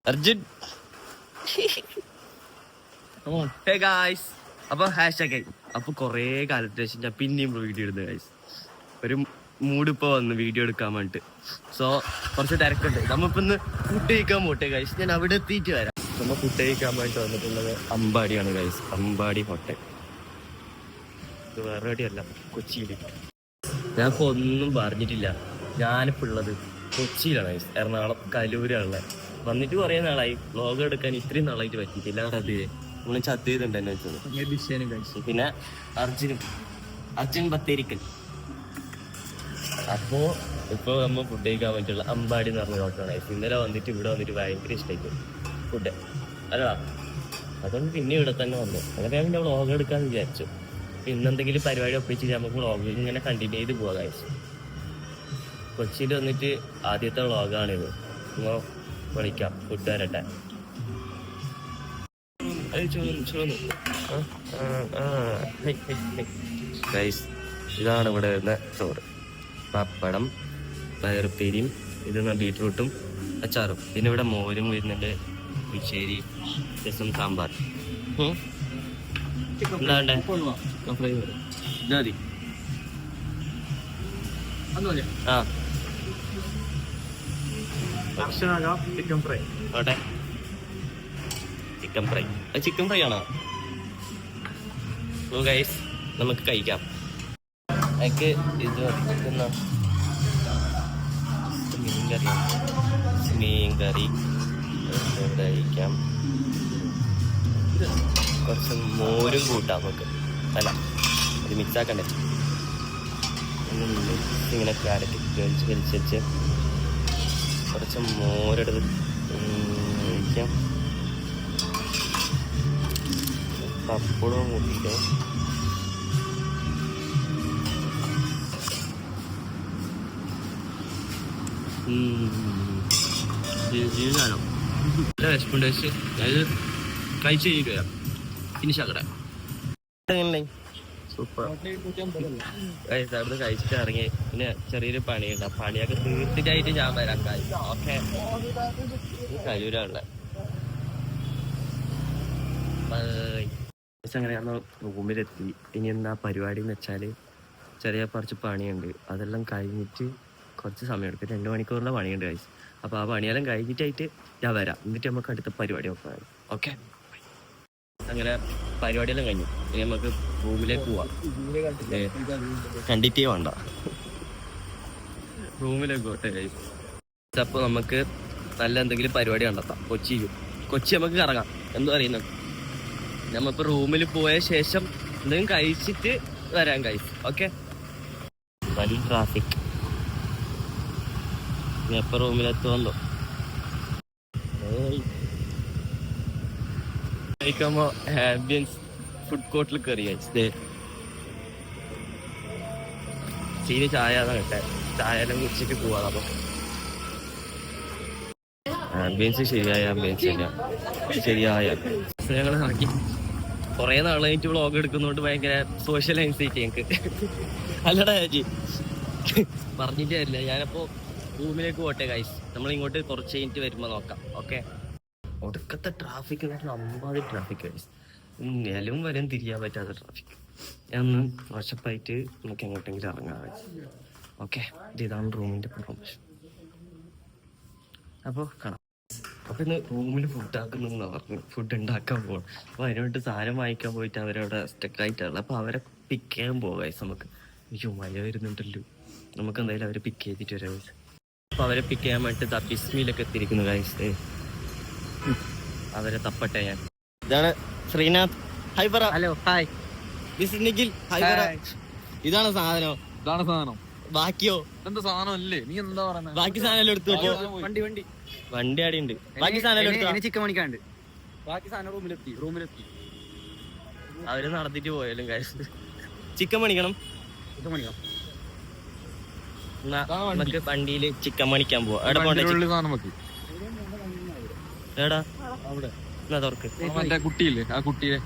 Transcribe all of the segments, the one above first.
Arjun. Hey guys, അപ്പൊ #. അപ്പൊ കൊറേ കാലത്തിന് ശേഷം ഞാൻ പിന്നെയും വീഡിയോ ഇടുന്നത് ഗായ്സ്. ഒരു മൂഡ് ഇപ്പൊ വന്നു വീഡിയോ എടുക്കാൻ വേണ്ടിട്ട്. സോ കുറച്ച് തിരക്കുണ്ട്. നമ്മളിപ്പോ ഇന്ന് ഫുഡ് കഴിക്കാൻ പോട്ടെ ഗായ്സ്. ഞാൻ അവിടെ എത്തിയിട്ട് വരാം. നമ്മ ഫുഡ് കഴിക്കാൻ വേണ്ടി വന്നിട്ടുള്ളത് അമ്പാടിയാണ് ഗായ്സ്. അമ്പാടി ഹോട്ടൽ. ഇത് വേറെ എവിടെയല്ല, കൊച്ചിയിൽ. ഞാൻ ഇപ്പൊ ഒന്നും പറഞ്ഞിട്ടില്ല. ഞാനിപ്പോ ഉള്ളത് കൊച്ചിയിലാണ് ഗായ്സ്. എറണാകുളം കലൂരാണുള്ളത്. വന്നിട്ട് കുറേ നാളായി. വ്ളോഗ് എടുക്കാൻ ഇത്രയും നാളായിട്ട് പറ്റിയിട്ടില്ല. ചതിയെ നമ്മൾ ചത്തിയതുണ്ട് എന്നെ വെച്ചത്. പിന്നെ അർജുൻ ബത്തേരിക്കൽ. അപ്പോ ഇപ്പൊ നമ്മ ഫുഡ് കഴിക്കാൻ പറ്റുള്ള അമ്പാടി എന്ന് പറഞ്ഞ ഹോട്ടലാണ്. ഇന്നലെ വന്നിട്ട് ഇവിടെ വന്നിട്ട് ഭയങ്കര ഇഷ്ടമായിട്ട് ഫുഡ് അല്ലടാ. അതുകൊണ്ട് പിന്നെ ഇവിടെ തന്നെ വന്നു. അങ്ങനെ ഞാൻ പിന്നെ വ്ളോഗ് എടുക്കാന്ന് വിചാരിച്ചു. ഇന്നെന്തെങ്കിലും പരിപാടി ഒപ്പിച്ച് നമുക്ക് വ്ളോഗ് ഇങ്ങനെ കണ്ടിന്യൂ ചെയ്ത് പോകാൻ കഴിച്ചു. കൊച്ചിയിൽ വന്നിട്ട് ആദ്യത്തെ വ്ളോഗാണിത്. നമ്മൾ വിളിക്കാം, ഫുഡ് വരട്ടെ. ഗൈസ്, ഇതാണ് ഇവിടെ വരുന്ന ചോറ്. പപ്പടം, പയറുപ്പേരിയും, ഇത് ബീറ്റ്റൂട്ടും അച്ചാറും. പിന്നെ ഇവിടെ മോരും വരുന്നുണ്ട്, പുളിശ്ശേരി, രസം, സാമ്പാർ. എന്താണ്ടേ ആ ചിക്കൻ ഫ്രൈ. ഓട്ടെ, ചിക്കൻ ഫ്രൈ. ചിക്കൻ ഫ്രൈ ആണോ? ഓ ഗൈസ്, നമുക്ക് കഴിക്കാം. എനിക്ക് ഇത് മീൻ കറി കഴിക്കാം. കുറച്ച് മോരും കൂട്ടാം നമുക്ക്. അല്ല, ഇത് മിക്സാക്കണ്ടേ. ഇങ്ങനെ ക്യാരറ്റ് വലിച്ച് കുറച്ച് മോരെടുത്ത് കഴിക്കാം. പപ്പടവും കൂട്ടിയിട്ട് ജീവിതം നല്ല വിശപ്പുണ്ട്. അതായത് കഴിച്ച് കഴിഞ്ഞിട്ട് വരാം. ഫിനിഷാക്കട്ടെ. സൂപ്പർ. അവിടുന്ന് കഴിച്ചിട്ട് ഇറങ്ങി. പിന്നെ ചെറിയൊരു പണിയുണ്ട്. ആ പണിയൊക്കെ തീർത്തിട്ടായിട്ട് ഞാൻ വരാം. ഓക്കെ, കലൂരാണുള്ളത്. അങ്ങനെ നമ്മൾ റൂമിലെത്തി. ഇനി എന്താ പരിപാടി എന്ന് വെച്ചാൽ ചെറിയ കുറച്ച് പണിയുണ്ട്. അതെല്ലാം കഴിഞ്ഞിട്ട് കുറച്ച് സമയം എടുക്കും. 2 മണിക്കൂറിൻ്റെ പണിയുണ്ട് കഴിച്ച്. അപ്പോൾ ആ പണിയെല്ലാം കഴിഞ്ഞിട്ടായിട്ട് ഞാൻ വരാം. എന്നിട്ട് നമുക്ക് അടുത്ത പരിപാടി നോക്കാം. ഓക്കെ, അങ്ങനെ പരിപാടിയെല്ലാം കഴിഞ്ഞു. ഇനി നമുക്ക് റൂമിലേക്ക് പോവാം. കണ്ടിട്ടേ വേണ്ട, റൂമിലേക്ക് പോട്ടെ കഴിച്ച്. അപ്പോൾ നമുക്ക് നല്ല എന്തെങ്കിലും പരിപാടി കണ്ടെത്താം. കൊച്ചി നമുക്ക് കറങ്ങാം. എന്താ പറയുന്നത്? നമ്മളിപ്പോൾ റൂമിൽ പോയ ശേഷം എന്തെങ്കിലും കഴിച്ചിട്ട് വരാൻ കഴിച്ച്. ഓക്കെ, വലിയ ട്രാഫിക്. എപ്പോൾ റൂമിലെത്തുമല്ലോ. കഴിക്കുമ്പോൾ ആംബിയൻസ് ഫുഡ് കോർട്ടിൽ കയറി കഴിച്ചത്. ചീനി ചായ കേട്ടെ. ചായ എല്ലാം കുടിച്ചിട്ട് പോവാം. അപ്പോൾ ആംബിയൻസ് ശരിയായ ഞങ്ങൾ ആക്കി. കുറേ നാളായിട്ട് വ്ളോഗ് എടുക്കുന്നതുകൊണ്ട് ഭയങ്കര സോഷ്യൽ ആൻസൈറ്റി ഞങ്ങൾക്ക്. അല്ലടാ ചേച്ചി, പറഞ്ഞിട്ടില്ല. ഞാനപ്പോൾ റൂമിലേക്ക് പോട്ടെ ഗൈസ്. നമ്മളിങ്ങോട്ട് കുറച്ച് കഴിഞ്ഞിട്ട് വരുമ്പോൾ നോക്കാം. ഓക്കെ, ഒടുക്കത്തെ ട്രാഫിക് എന്ന് പറഞ്ഞാൽ അമ്പാതി ട്രാഫിക് ഗൈസ്. നിലവും വരും തിരിയാൻ പറ്റാത്ത ട്രാഫിക്. ഞാൻ ഒന്ന് ഫ്രഷപ്പായിട്ട് നമുക്ക് എങ്ങോട്ടെങ്കിലും ഇറങ്ങാം. ഓക്കെ, ഇതാണ് റൂമിൻ്റെ പെർഫോമൻസ്. അപ്പോൾ കാണാം. അപ്പോൾ ഇന്ന് റൂമിൽ ഫുഡ് ഉണ്ടാക്കാൻ പോകണം. അപ്പോൾ അതിനോട്ട് സാധനം വാങ്ങിക്കാൻ പോയിട്ട് അവരവിടെ സ്റ്റക്കായിട്ടുള്ളത്. അപ്പോൾ അവരെ പിക്ക് ചെയ്യാൻ പോകാം ഗൈസ്. നമുക്ക് മഴ വരുന്നുണ്ടല്ലോ. നമുക്ക് എന്തായാലും അവരെ പിക്ക് ചെയ്തിട്ട് വരാം ഗൈസ്. അപ്പോൾ അവരെ പിക്ക് ചെയ്യാൻ വേണ്ടിയിട്ട് ബിസ്മിയിലൊക്കെ എത്തിയിരിക്കുന്നു ഗൈസ്. അവരെ തപ്പട്ടെ ഞാൻ. ഇതാണ് ശ്രീനാഥ്. ഹായ് പറ. Hello, hi. This is Nikhil. Hi പറ. ഇതാണ് സാധനം. ബാക്കിയോ? എന്താ സാധനം അല്ലേ? നീ എന്താ പറയുന്നത്? ബാക്കി സാധനം എടുത്തു. വണ്ടി ആടെ ഉണ്ട്. ബാക്കി സാധനം ചിക്കൻ മണിക്കാണ്ട്. ബാക്കി സാധനം റൂമിലെത്തി. അവര് നടത്തിട്ട് പോയാലും കാശ്. ചിക്കൻ മണിക്കണം. നമുക്ക് വണ്ടിയില് ചിക്കൻ മണിക്കാൻ പോവാ. എടാ കുട്ടിയില്ലേ, ആ കുട്ടിയെ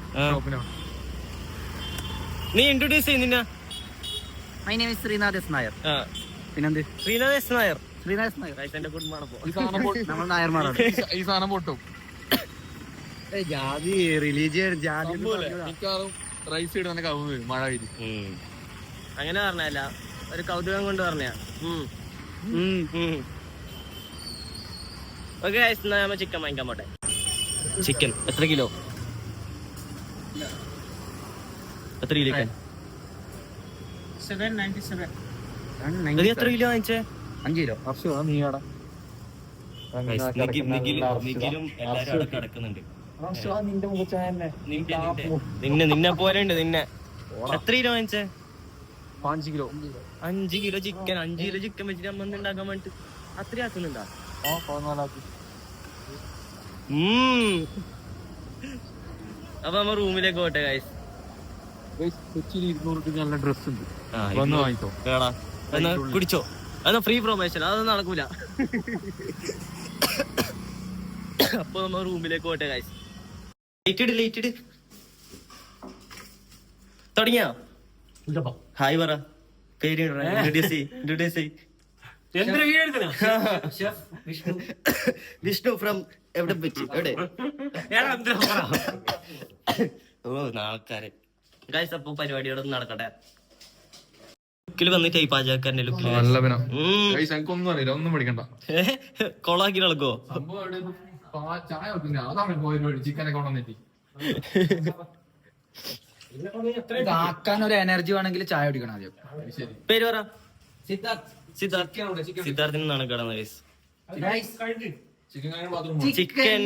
നീ ഇൻട്രൊഡ്യൂസ് ചെയ്യുന്ന. My name is Srinath S. Nair. പിന്നെന്ത്? ശ്രീനാഥ് എസ് നായർ. എന്റെ കുടുംബമാണ് ഈ സാധനം പൊട്ടും. ജാതി റിലീജിയൻ ജാതി മിക്കവാറും റൈസ് ഇടുന്ന കവുന്ന് മഴ പെയ്ത്. അങ്ങനെ പറഞ്ഞല്ല, ഒരു കൗതുകം കൊണ്ട് പറഞ്ഞ. ഓക്കെ എന്നാ നമ്മ ചിക്കൻ വാങ്ങിക്കാൻ പോട്ടെ. ചിക്കൻ എത്ര കിലോ? എത്ര കിലോ? 797. എത്ര കിലോ വാങ്ങിച്ചേ? 5 കിലോ. നീയാടാ നിഖിലും എല്ലാരും അവിടെ കിടക്കുന്നുണ്ട്. നിന്നെ പോലുണ്ട്. നിന്നെ എത്ര കിലോ വാങ്ങിച്ചേ? 5 kilo. 5 kilo chicken. 5 kilo chicken വെച്ചിട്ട് അമ്മ ഉണ്ടാക്കാൻ വേണ്ടിട്ട് അത്ര ആക്കുന്നുണ്ടാ? അപ്പൊ നമ്മ റൂമിലേക്ക് പോട്ടെ ഗൈസ്. കൊച്ചിയിൽ 200 നല്ല ഡ്രസ് ഉണ്ട്, വന്ന് വാങ്ങിച്ചോ. എന്നാ കുടിച്ചോ. എന്നാ ഫ്രീ പ്രൊമോഷൻ അതൊന്നും നടക്കൂല. അപ്പൊ നമ്മ റൂമിലേക്ക് പോട്ടെ ഗൈസ്. ലേറ്റ് തുടങ്ങിയോ? ഹായ് പറ. പേര് വിഷ്ണു ഫ്രം എവിടെ വെച്ച് എവിടെ? ഓ നാൾക്കാര് ഗൈസ്. അപ്പൊ പരിപാടിയോടൊന്നും നടക്കട്ടെ. ലുക്കിൽ വന്നിട്ട് ഈ പാചകക്കാരന്റെ ലുക്കിൽ ഒന്നും അറിയില്ല, ഒന്നും പഠിക്കണ്ട. കൊളാക്കി നടക്കോ? ചായ അതാണ് ചിക്കനൊക്കെ കൊണ്ടുവന്നിട്ട് ആക്കാൻ ഒരു എനർജി വേണമെങ്കിൽ ചായ കുടിക്കണം ആദ്യം. പേര് പറ. സിദ്ധാർത്ഥിന് നടക്കണം ഗൈസ്. ചിക്കൻ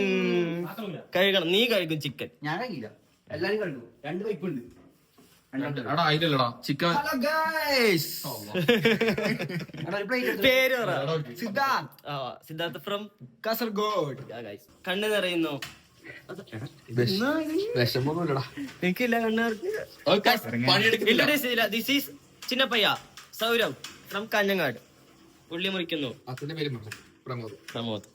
കഴിക്കണം. നീ കഴിക്കും ചിക്കൻ? ഞാൻ കഴിക്കില്ല. എല്ലാരും കഴിക്കും. 2 വൈപ്പുണ്ട്. ചിക്കൻ. പേര് പറ. സിദ്ധാർത്ഥ് ഫ്രം കാസർഗോഡ്. കണ്ണ് നിറയുന്നു. വിഷമൊന്നുമില്ലടാ എനിക്കില്ല കണ്ണ്. ദിസ് ഈസ് ചിന്നപ്പയ്യ സൗരവ് ഫ്രം കാഞ്ഞങ്ങാട്. പുള്ളി മുറിക്കുന്നു. പ്രമോദ്.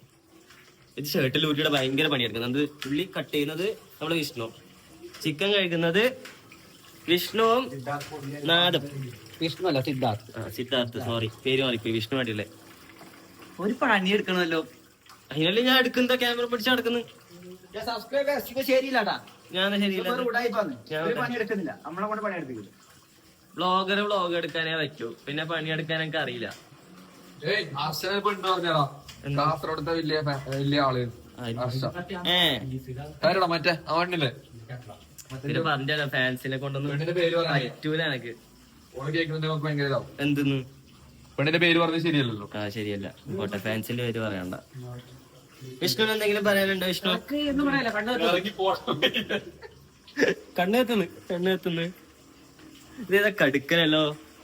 ഇത് ഷർട്ടിൽ ഊരിയുടെ ഭയങ്കര പണിയെടുക്കുന്നത്. പുള്ളി കട്ട് ചെയ്യുന്നത് നമ്മള് വിഷ്ണു. ചിക്കൻ കഴിക്കുന്നത് വിഷ്ണുവും നാദം. വിഷ്ണു അല്ല സിദ്ധാർത്ഥ്. സിദ്ധാർത്ഥ് സോറി, പേര് മാറിപ്പോയി. വിഷ്ണു ആയിട്ടില്ലേ? ഒരു പണി എടുക്കണമല്ലോ. അതിനല്ലേ ഞാൻ എടുക്കുന്ന ക്യാമറ പിടിച്ച് നടക്കുന്നു. ശരിയില്ലാട്ടാ, ഞാൻ ശരിയില്ല. നമ്മളെ കൊണ്ട് പണി എടുത്തില്ല. വ്ളോഗ് എടുക്കാനേ പറ്റൂ, പിന്നെ പണിയെടുക്കാൻ എനിക്ക് അറിയില്ല. കാസർഗോഡത്തെ വലിയ ആള് മറ്റേ അവണില്ലേ പറഞ്ഞ ഫാൻസിനെ കൊണ്ടൊന്നും പറ്റൂല എനക്ക്. എന്തെന്ന് പെണ്ണിന്റെ പേര് പറഞ്ഞത് ശരിയല്ലല്ലോ. ശരിയല്ല. പോട്ടെ, ഫാൻസിന്റെ പേര് പറയണ്ട. വിഷ്ണു എന്തെങ്കിലും പറയാനുണ്ടോ? വിഷ്ണു കണ്ണെത്തുന്നു. ഇതേതാ കടുക്കനല്ലോ?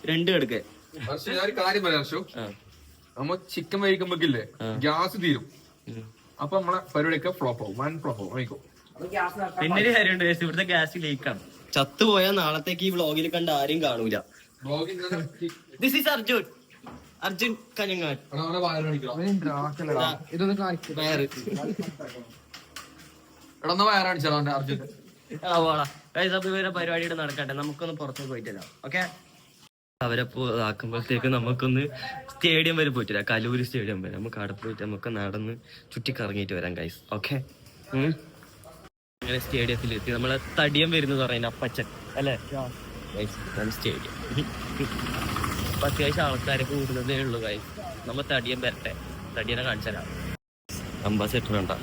2 കടുക്കൻ. പക്ഷെ ഞാൻ ഒരു കാര്യം പറയാം അർഷു, നമ്മ ചിക്കൻ വേവിക്കുമ്പോക്കില്ലേ ഗ്യാസ് തീരും. അപ്പൊ നമ്മളെ പരിപാടിയൊക്കെ ഫ്ലോപ്പ് ആവും, വൻ ഫ്ലോപ്പ് ആവും. വാങ്ങിക്കോ. പിന്നെ ഒരു കാര്യമുണ്ട്, ഇവിടുത്തെ ഗ്യാസ് ലീക്കാണ്. ചത്തുപോയാൽ നാളത്തേക്ക് ഈ വ്ളോഗിൽ കണ്ട ആരും കാണൂല. This is Arjun Kanhangad. പരിപാടിയുടെ നടക്കട്ടെ, നമുക്കൊന്ന് പുറത്തേക്ക് പോയിട്ടില്ല. ഓക്കെ, അവരെ ആക്കുമ്പോഴത്തേക്ക് നമുക്കൊന്ന് സ്റ്റേഡിയം വരെ പോയിട്ടില്ല, കലൂര് സ്റ്റേഡിയം വരെ. നമുക്ക് അവിടെ പോയിട്ട് നമുക്ക് നടന്ന് ചുറ്റിക്കറങ്ങിയിട്ട് വരാം ഗൈസ്. ഓക്കെ, അങ്ങനെ സ്റ്റേഡിയത്തിലെത്തി. നമ്മളെ തടിയം വരുന്നത് പറയുന്നത് അപ്പച്ചൻ അല്ലേ സ്റ്റേഡിയം. അപ്പൊ അത്യാവശ്യം ആൾക്കാരൊക്കെ കൂടുന്നതേ ഉള്ളൂ ഗൈസ്. നമ്മ തടിയം വരട്ടെ, തടിയനെ കാണിച്ചാലാ. അംബാസഡർ ഉണ്ടോ?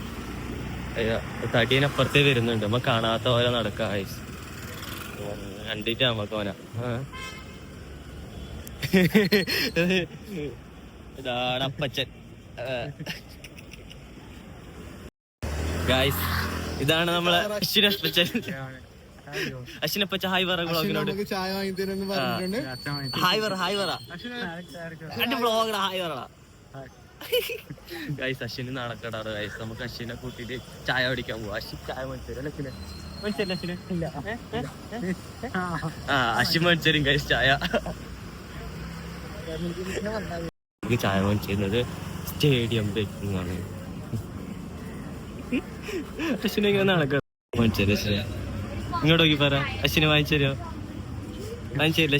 തടിയനപ്പുറത്തേ വരുന്നുണ്ട്, നമ്മ കാണാത്ത പോലെ നടക്കാം ഗൈസ്. കണ്ടിട്ട് നമുക്ക് ഓന ഇതാണ് അപ്പച്ചൻ ഗൈസ്. ഇതാണ് നമ്മളെ അശ്വിനപ്പച്ചൻ. അശ്വിനപ്പച്ച ഹായ് പറ ബ്ലോഗിനോട്. ഹായ് പറ എന്റെ ബ്ലോഗിന് ഹായ് പറ ഗൈസ്. അശ്വിന് നടക്കടാറ് ഗൈസ്. നമുക്ക് അശ്വിനെ കൂട്ടിട്ട് ചായ കുടിക്കാൻ പോവാ. അശ്വിൻ ചായ മേടിച്ചരും. അശ്വിൻ മേടിച്ചരും ഗൈസ് ചായ. ചായ മേടിച്ചിരുന്നത് സ്റ്റേഡിയം ബേക്കിംഗാണ്. അശ്വിനെ ഇങ്ങനെ നടക്കാം. മേടിച്ചരും അശ്വിനെ. ഇങ്ങോട്ട് നോക്കി പറ, അശ്വിനെ വാങ്ങിച്ചരോ? വാങ്ങിച്ചില്ല.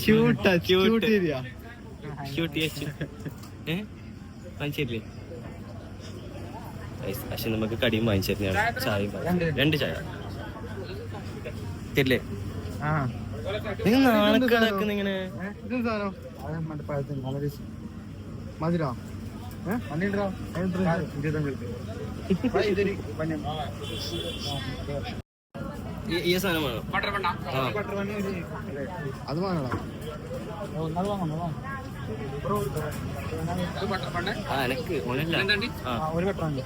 വാങ്ങിച്ചില്ലേ പക്ഷെ നമുക്ക് കടിയും വാങ്ങിച്ചിരുന്നതാണ് ചായയും 2 ചായ തരില്ലേ നിങ്ങൾ നാണക്കടക്കുന്ന ഇങ്ങനെ ഈ സാധനമാണോ അത് വാങ്ങണം എനക്ക് ഓനല്ല ഒരു പെട്രോണ്ട്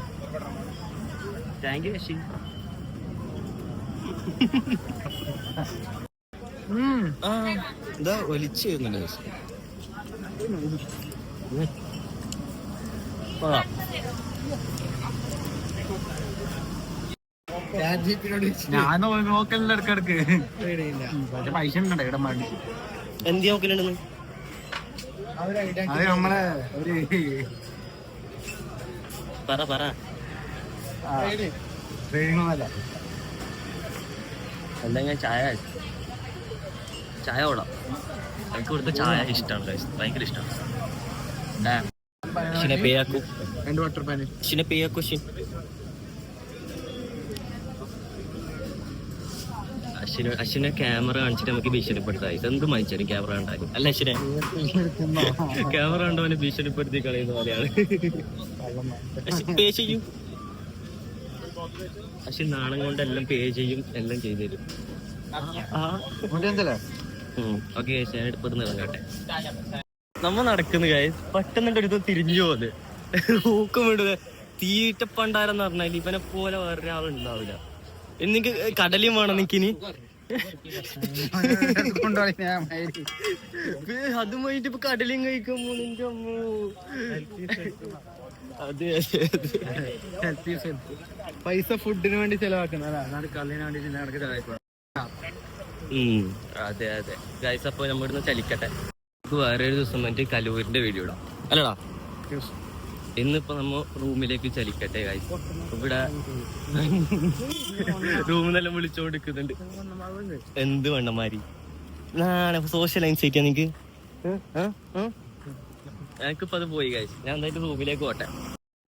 താങ്ക് യു ശശി ഇതാ ഒലിച്ചു വരുന്നുണ്ട് ഞാൻ നോക്കലിന്റെ ഇടക്കിടക്ക് പക്ഷെ പൈസ ഉണ്ടോ ഇടം വേണ്ടി എന്ത് നോക്കലുണ്ടെന്ന് അത് നമ്മളെ ഒരു പറ ട്രെയിനിങ്ങല്ല എന്തെങ്കിലും ചായ ഓടാം എനിക്ക് ഇവിടുത്തെ ചായ ഇഷ്ടമാണ് ഭയങ്കര ഇഷ്ടമാണ് പേയാക്കൂ 2 വാട്ടർ പാന് പേയാക്കൂ അശ്വിനെ ക്യാമറ കാണിച്ചിട്ട് നമുക്ക് ഭീഷണിപ്പെടുത്താം ഇതെന്ത് വാങ്ങിച്ചാലും ക്യാമറ കണ്ടാലും അല്ല അശ്വിനെ ക്യാമറ കണ്ടവനെ ഭീഷണിപ്പെടുത്തി കളയുന്ന പോലെയാണ് പേ ചെയ്യും അശ്വിൻ നാണം കൊണ്ട് എല്ലാം പേ ചെയ്യും എല്ലാം ചെയ്തു തരും ഓക്കെ ഞാൻ എടുപ്പത് ഇറങ്ങട്ടെ നമ്മ നടക്കുന്ന കാര്യം പെട്ടെന്ന് എടുത്ത് തിരിഞ്ഞു പോന്ന് ഊക്കം വിടുക തീറ്റ പണ്ടാരെന്ന് പറഞ്ഞാൽ ഇവനെ പോലെ വേറൊരാളുണ്ടാവില്ല എനിക്ക് കടലും വേണം നിക്കിനി അതുമായിട്ട് ഇപ്പൊ കടലും കഴിക്കുമ്പോ നിന്റെ അമ്മോ അതെ പൈസ ഫുഡിന് വേണ്ടി ചെലവാക്കുന്ന കളിന് വേണ്ടി ചെലവാക്കുക അതെ ഗൈസ് അപ്പൊ നമ്മളിന്ന് ചലിക്കട്ടെ വേറെ ഒരു ദിവസം മറ്റേ കലൂരിന്റെ വീഡിയോ ഇടാം അല്ലടാ ഇന്നിപ്പോ നമ്മ റൂമിലേക്ക് ചലിക്കട്ടെ ഗൈസ് ഇവിടെ റൂമിന്നെല്ലാം വിളിച്ചോണ്ടിരിക്കുന്നുണ്ട് എന്ത് വേണ്ടമാരി സോഷ്യൽ ആൻസൈറ്റിയാ നിനക്ക് എനിക്കിപ്പോ അത് പോയി ഗൈസ് ഞാൻ എന്തായാലും റൂമിലേക്ക് പോട്ടെ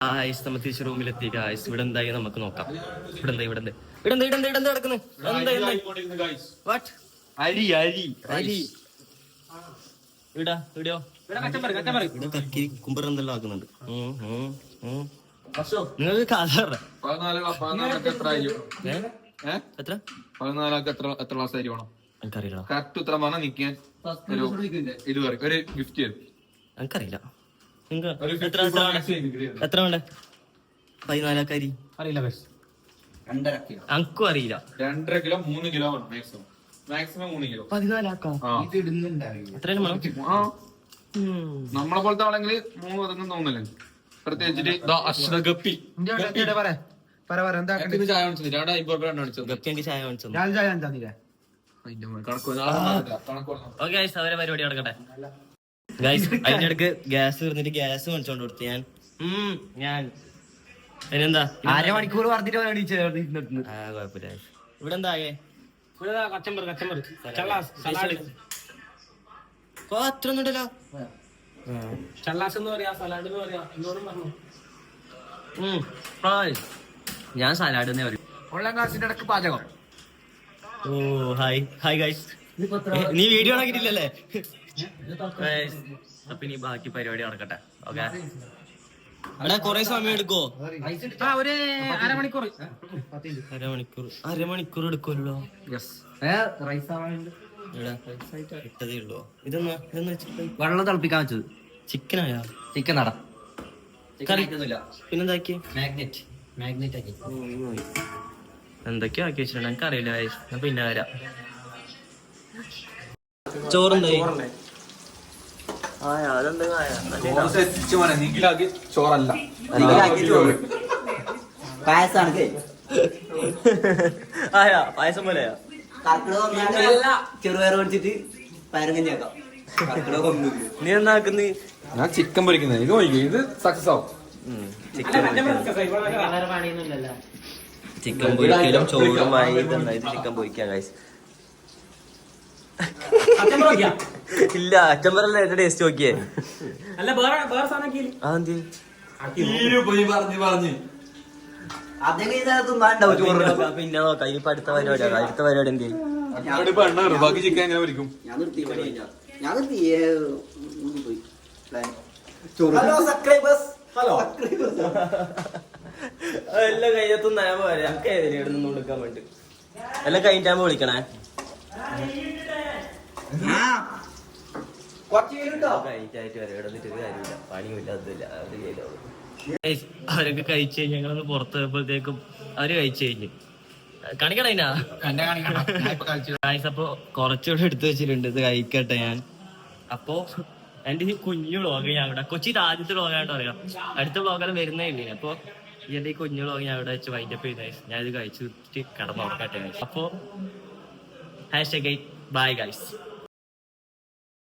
ഗൈസ് നമ്മ തിരിച്ച് റൂമിലെത്തി ഗൈസ് ഇവിടെ എന്തായി നമുക്ക് നോക്കാം ഇവിടെ നടക്കുന്നു കുമ്പർ എന്തെല്ലാം ആക്കുന്നുണ്ട് നിങ്ങൾക്ക് കഥ എത്ര 14 എത്ര ക്ലാസ് ആയി വേണം എനിക്കറിയില്ല കറക്റ്റ് ഉത്തരം പറഞ്ഞാൽ നിൽക്കാൻ ഒരു ഗിഫ്റ്റ് തരും എനിക്കറിയില്ല എത്ര വേണ്ടേ 14 അരി അറിയില്ല അനക്കും അറിയില്ല 2.5 കിലോ 3 കിലോ മാക്സിമം 3 കിലോ 14 അത്രയും വേണം നമ്മളെ പോലത്തെ ആണെങ്കിൽ 3 ഒതുങ്ങും തോന്നില്ലേ പ്രത്യേകിച്ചിട്ട് ഗപ്പി ചായ ചായ അവരെ പരിപാടി നടക്കട്ടെ ഗൈസ് അതിന്റെ ഇടക്ക് ഗ്യാസ് തീർന്നിട്ട് ഗ്യാസ് മേടിച്ചോണ്ട് കൊടുത്തു ഞാൻ അതിനെന്താ അരമണിക്കൂർ പറഞ്ഞിട്ട് കുഴപ്പമില്ല ഇവിടെ എന്താ അത്ര ഒന്നുണ്ടല്ലോ ഞാൻ സലാഡ് എന്നേ പറയും 1 ക്ലാസിന്റെ ഇടക്ക് പാചകം ഓ ഹായ് ഗൈസ് നീ വീഡിയോ ആക്കിട്ടില്ലല്ലേ അപ്പൊ ഇനി ബാക്കി പരിപാടി നടക്കട്ടെ ഓക്കെ അവിടെ കൊറേ സമയം എടുക്കോ ഒരു അരമണിക്കൂർ എടുക്കുമല്ലോ ഇട്ടതേ ഉള്ളോ ഇതെന്നാ വെള്ളം തിളപ്പിക്കാൻ വെച്ചത് ചിക്കനായാ ചിക്കൻ നട പിന്നെന്താക്കി മാഗ്നറ്റ് ആക്കി എന്തൊക്കെയോ ആക്കി വെച്ചിട്ടുണ്ട് എനിക്ക് അറിയില്ല ഞാൻ പിന്നെ വരാം ചോറുണ്ടായി ചോറല്ല പായസാണ് പായസം പോലെയാ ചെറുപയർ മേടിച്ചിട്ട് പയറുകഞ്ഞാക്കാം നീ എന്നാക്കുന്നീ ഞാൻ ചിക്കൻ പൊരിക്കുന്നത് ഇത് നോക്കി ഇത് സക്സസ് ആവും ചിക്കൻ പൊരിക്കലും ചോറുമായി ചിക്കൻ പൊരിക്കാം ഗൈസ് ഇല്ല അച്ഛൻ പറഞ്ഞ ടേസ്റ്റ് നോക്കിയേ പിന്നെ നോക്കാം ഇനിയിപ്പോ അടുത്ത പരിപാടി എന്ത് ചെയ്യും? ബാക്കി ചിക്കൻ എങ്ങനെ പൊരിക്കും? എല്ലാം കഴിഞ്ഞത്തും ഞാൻ പോരെ നമുക്ക് ഏതിനെ നിന്ന് കൊടുക്കാൻ വേണ്ടി എല്ലാം കഴിഞ്ഞാകുമ്പോ വിളിക്കണേ. കഴിച്ചായിട്ട് വരെ ഇടന്നിട്ട് ഒരു കാര്യമില്ല, പണിയില്ല, അതില്ല. അവരൊക്കെ കഴിച്ചു കഴിഞ്ഞ് ഞങ്ങളൊന്ന് പുറത്ത് പോയപ്പോഴത്തേക്കും അവര് കഴിച്ചു കഴിഞ്ഞു. കാണിക്കണ അപ്പൊ കുറച്ചുകൂടെ എടുത്തു വെച്ചിട്ടുണ്ട്, ഇത് കഴിക്കട്ടെ ഞാൻ. അപ്പൊ എന്റെ ഈ കുഞ്ഞു വ്ളോഗ് ഞാൻ ഇവിടെ കൊച്ചി ആദ്യത്തെ വ്ളോഗായിട്ട് പറയാം, അടുത്ത വ്ളോഗെല്ലാം വരുന്നേ ഇല്ലേ. അപ്പൊ എന്റെ ഈ കുഞ്ഞു വ്ളോഗ് ഞാൻ ഇവിടെ വെച്ച് വൈൻഡപ്പ് ചെയ്ത ഞാൻ ഇത് കഴിച്ചിട്ട് കിടന്നുറക്കട്ടെ. അപ്പൊ #bye guys.